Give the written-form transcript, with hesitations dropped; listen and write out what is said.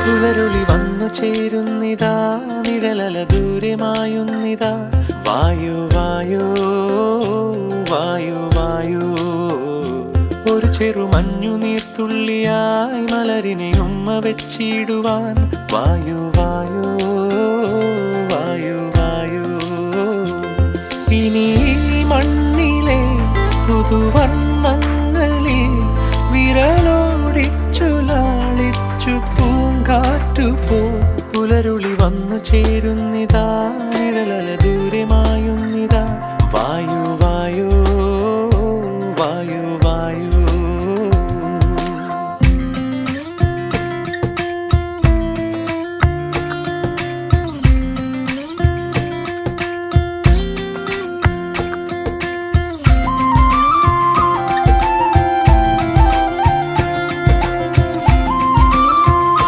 പുലരുളി വന്നു ചേരുന്നിതാ, നിഴലല ദൂരെ മായുന്നിതാ. വായു വായു വായു വായു, ഒരു ചെറു മഞ്ഞു നീർത്തുള്ളിയായി മലരിനെ ഉമ്മ വെച്ചിടുവാൻ. വായു വായു വായു വായു, ഇനി മണ്ണിലെ പുതുവർണ്ണങ്ങളിൽ വിരലോടിച്ചു ലാളിച്ചു പൂങ്കാറ്റു പോ. പുലരുളി വന്നു ചേരുന്നിതാ,